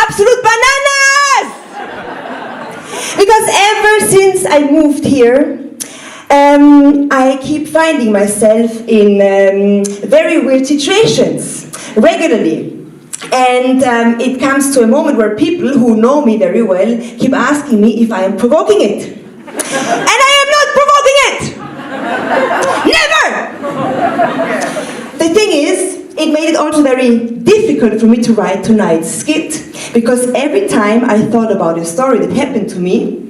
absolute bananas! Because ever since I moved here, I keep finding myself in very weird situations, regularly. And it comes to a moment where people who know me very well keep asking me if I am provoking it. And I am not provoking it! Never! The thing is, it made it also very difficult for me to write tonight's skit, because every time I thought about a story that happened to me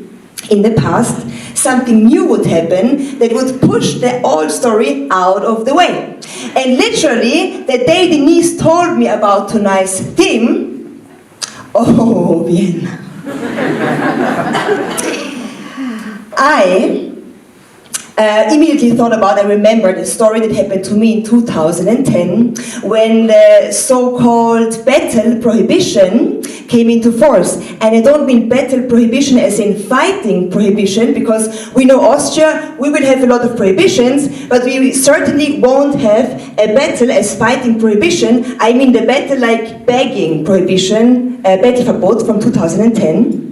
in the past, something new would happen that would push the old story out of the way. And literally, the day Denice told me about tonight's theme, oh, Vienna. I immediately thought about and remembered a story that happened to me in 2010 when the so-called battle prohibition came into force. And I don't mean battle prohibition as in fighting prohibition, because we know Austria, we will have a lot of prohibitions, but we certainly won't have a battle as fighting prohibition. I mean the battle like begging prohibition, Battleverbot from 2010.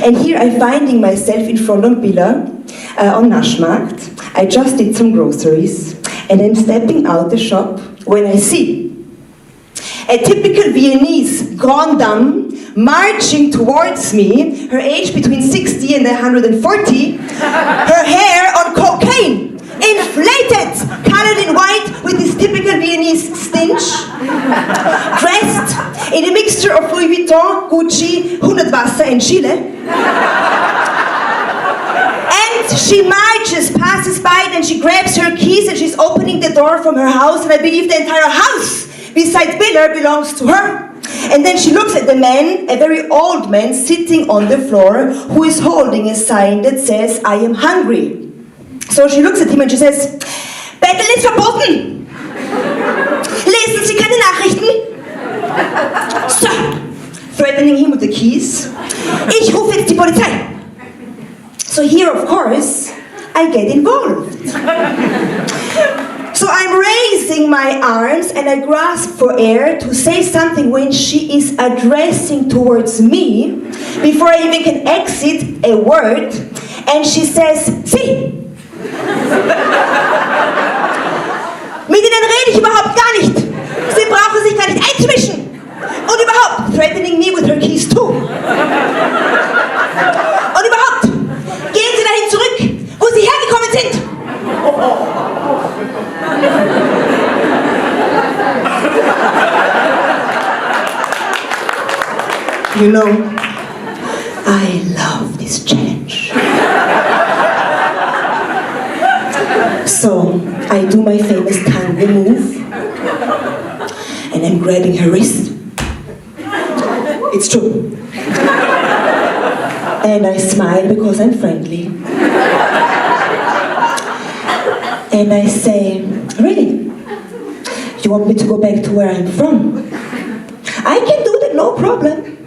And here I'm finding myself in front of Villa on Naschmarkt. I just did some groceries and I'm stepping out the shop when I see a typical Viennese grande dame marching towards me, her age between 60 and 140, her hair on cocaine, inflated, colored in white with this typical Viennese stench, dressed in a mixture of Louis Vuitton, Gucci, Hundertwasser and Chile. And she marches, passes by, then she grabs her keys and she's opening the door from her house, and I believe the entire house besides Biller belongs to her. And then she looks at the man, a very old man, sitting on the floor, who is holding a sign that says, "I am hungry." So she looks at him and she says, "Betteln ist verboten! Lesen Sie keine Nachrichten?" So, threatening him with the keys. "Ich rufe jetzt die Polizei." So here, of course, I get involved. So I'm raising my arms and I grasp for air to say something when she is addressing towards me, before I even can exit a word, and she says, "Sie." Mit Ihnen rede ich überhaupt gar nicht. Sie brauchen sich gar nicht einzumischen. Und überhaupt, threatening me with her keys too. Und überhaupt, gehen Sie dahin zurück, wo Sie hergekommen sind. You know, I love this challenge. So, I do my famous tango move, and I'm grabbing her wrist. It's true. And I smile because I'm friendly. And I say, "Really? You want me to go back to where I'm from? I can do that, no problem.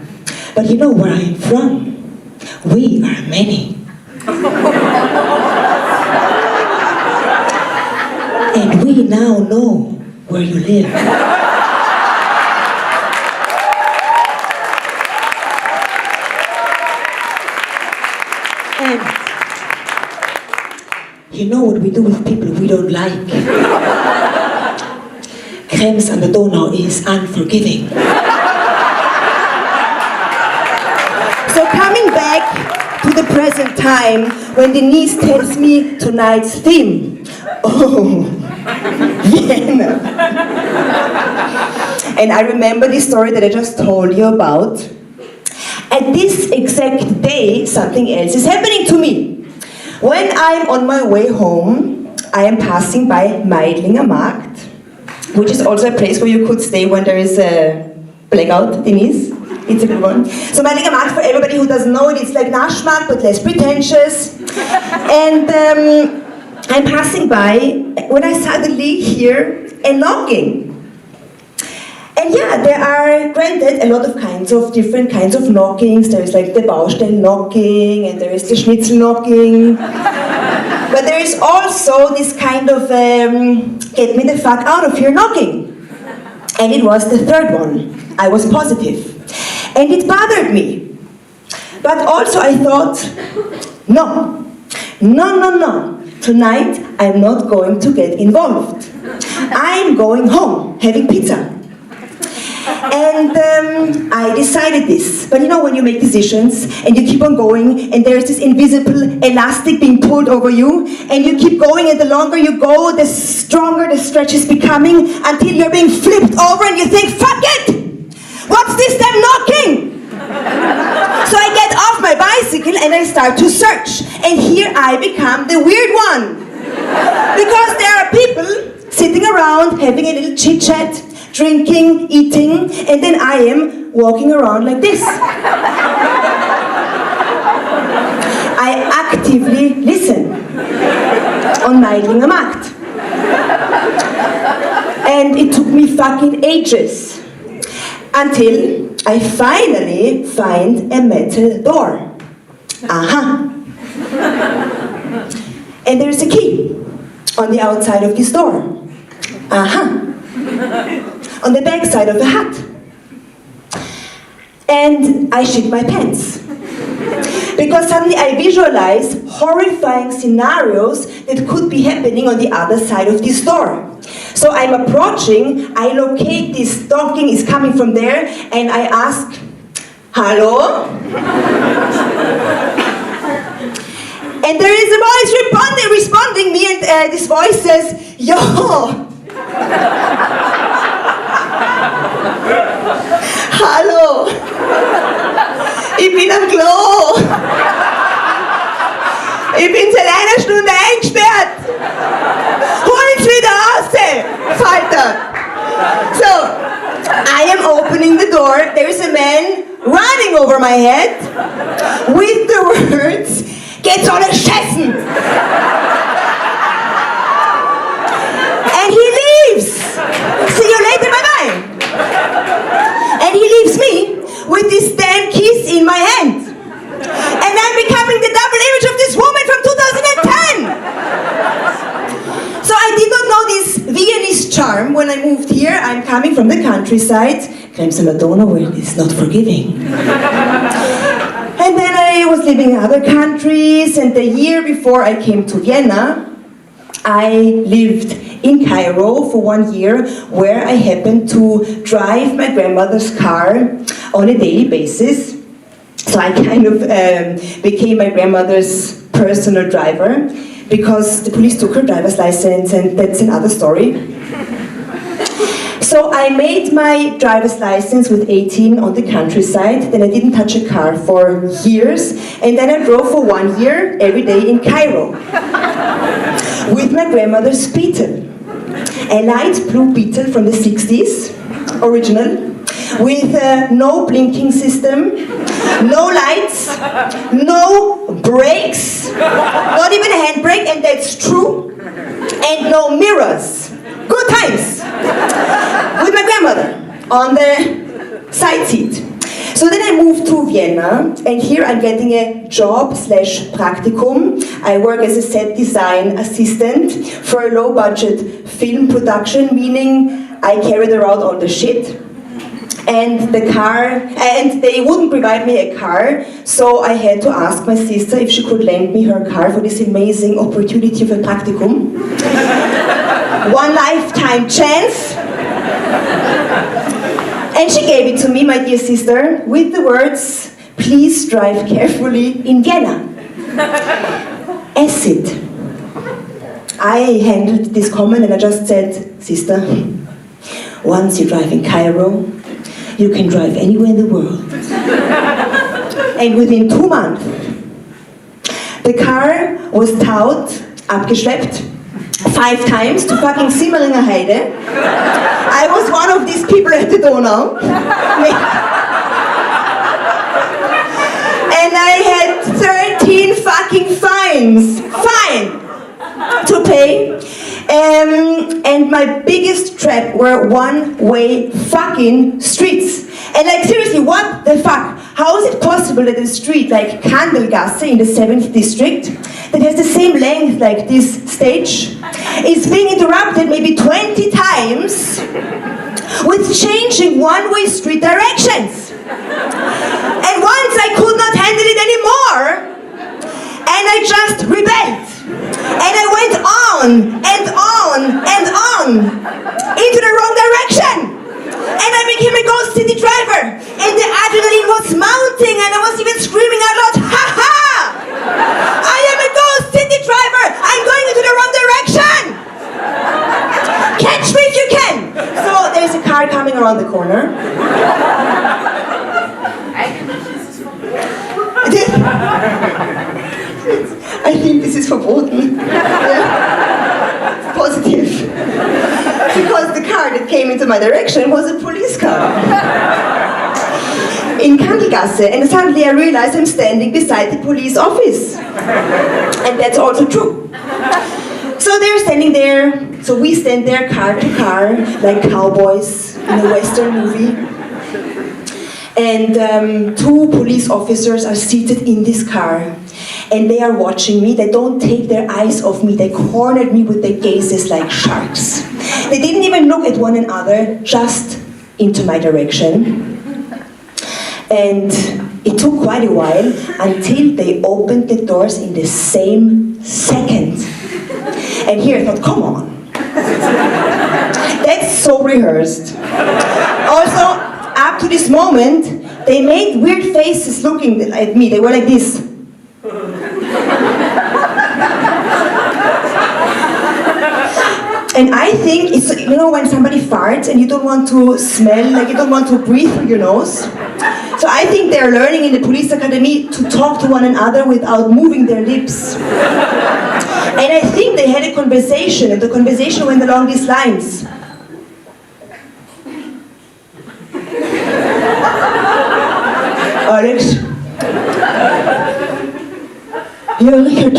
But you know where I am from? We are many. And we now know where you live." And you know what we do with people we don't like? Krems an der Donau is unforgiving. So coming back to the present time, when Denice tells me tonight's theme, oh, Vienna. And I remember this story that I just told you about. At this exact day, something else is happening to me. When I'm on my way home, I am passing by Meidlinger Markt, which is also a place where you could stay when there is a blackout, Denice. It's a good one. So Meidlinger Markt, for everybody who doesn't know it, it's like Naschmarkt but less pretentious. And I'm passing by when I suddenly hear a knocking. And yeah, there are, granted, a lot of different kinds of knockings. There is like the Baustellen knocking, and there is the Schnitzel knocking. But there is also this kind of get me the fuck out of here knocking. And it was the third one. I was positive. And it bothered me. But also I thought, no. Tonight I'm not going to get involved. I'm going home, having pizza. And I decided this. But you know when you make decisions and you keep on going and there's this invisible elastic being pulled over you and you keep going and the longer you go, the stronger the stretch is becoming until you're being flipped over and you think, fuck it! What's this them knocking? So I get off my bicycle and I start to search. And here I become the weird one. Because there are people sitting around having a little chit chat, drinking, eating, and then I am walking around like this. I actively listen on Meidlinger Markt. And it took me fucking ages until I finally find a metal door. Aha! And there's a key on the outside of this door. Aha! On the back side of the hat. And I shit my pants. Because suddenly I visualize horrifying scenarios that could be happening on the other side of this door. So I'm approaching, I locate this knocking is coming from there, and I ask, hello? And there is a voice responding me, and this voice says, yo! Hallo! Ich bin am Klo! Ich bin seit einer Stunde eingesperrt! Hol mich wieder raus! Falter! So, I am opening the door. There is a man running over my head with the words, "Geht soll es scheißen!" And he leaves! See you later, bye-bye! And he leaves me with this damn keys in my hand. And I'm becoming the double image of this woman from 2010! So I did not know this Viennese charm when I moved here. I'm coming from the countryside. Kremsener Donau, where it is not forgiving. And then I was living in other countries, and the year before I came to Vienna, I lived in Cairo for 1 year, where I happened to drive my grandmother's car on a daily basis. So I kind of became my grandmother's personal driver, because the police took her driver's license, and that's another story. So I made my driver's license with 18 on the countryside, then I didn't touch a car for years, and then I drove for 1 year every day in Cairo with my grandmother's Beetle, a light blue Beetle from the 60s, original, with no blinking system, no lights, no brakes, not even a handbrake, and that's true, and no mirrors. Good times with my grandmother on the side seat. So then I moved to Vienna, and here I'm getting a job / practicum. I work as a set design assistant for a low-budget film production, meaning I carried around all the shit. And the car, and they wouldn't provide me a car, so I had to ask my sister if she could lend me her car for this amazing opportunity of a practicum. One lifetime chance. And she gave it to me, my dear sister, with the words, "Please drive carefully in Vienna." Acid. I handled this comment and I just said, "Sister, once you drive in Cairo, you can drive anywhere in the world." And within 2 months, the car was towed, abgeschleppt, 5 times to fucking Simmeringer Heide. I was one of these people at the Donau. And I had 13 fucking fines. Fine! To pay. And my biggest trap were one-way fucking streets. And like seriously, what the fuck? How is it possible that a street like Kandelgasse in the 7th district, that has the same length like this stage, is being interrupted maybe 20 times with changing one-way street directions? And once I could not handle it anymore, and I just rebelled. And I went on and on and on into the wrong direction. And I became a ghost city driver. And the adrenaline was mounting, and I was even screaming out loud, ha ha! I am a ghost city driver! I'm going into the wrong direction! Catch me if you can! So there's a car coming around the corner. I think this is verboten. Yeah. Positive. Because the car that came into my direction was a police car. In Kandelgasse, and suddenly I realized I'm standing beside the police office. And that's also true. So they're standing there, so we stand there car to car, like cowboys in a Western movie. And two police officers are seated in this car. And they are watching me. They don't take their eyes off me. They cornered me with their gazes like sharks. They didn't even look at one another, just into my direction. And it took quite a while until they opened the doors in the same second. And here I thought, come on. That's so rehearsed. Also, up to this moment, they made weird faces looking at me. They were like this. And I think it's, you know, when somebody farts and you don't want to smell, like you don't want to breathe through your nose. So I think they're learning in the police academy to talk to one another without moving their lips. And I think they had a conversation, and the conversation went along these lines. Alex? Yeah, Richard.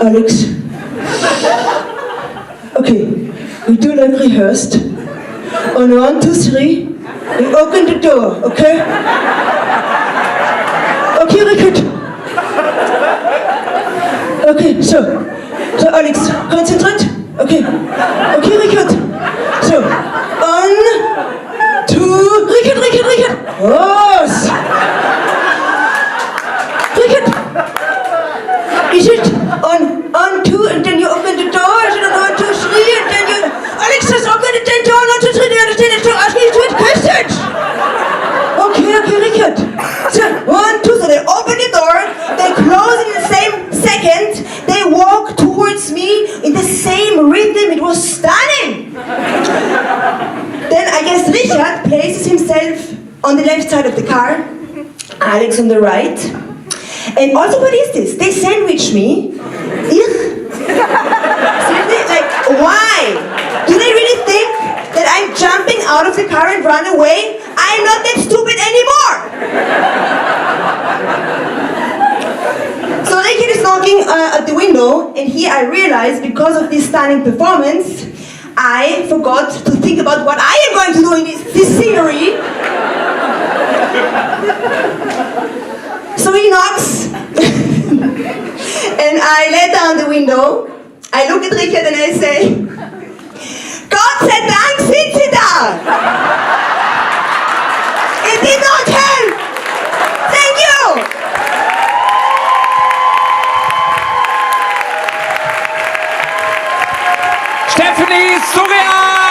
Alex? Okay, we do like rehearsed. On 1, 2, 3, we open the door, okay? Okay, Richard. Okay, so Alex, concentrate. Okay, okay, Richard. So, 1, 2, Richard. Yes. Richard. Is it on 2 and then you open the door? Is it on 1, 2, 3 and then you... Alex, just open the door, 1, 2, 3, you understand? It's asking you to a question. Okay, Richard. So, 1, 2, so they open the door, they close in the same second, they walk towards me in the same rhythm. It was stunning. Then I guess Richard places himself on the left side of the car, Alex on the right. And also, what is this? They sandwich me. Seriously? Like, why? Do they really think that I'm jumping out of the car and run away? I'm not that stupid anymore! So Richard is knocking at the window, and here I realize, because of this stunning performance, I forgot to think about what I am going to do in this scenery. So he knocks, and I let down the window. I look at Richard and I say, Gott sei Dank sind Sie da! It did not help! Thank you! Stefanie Sourial!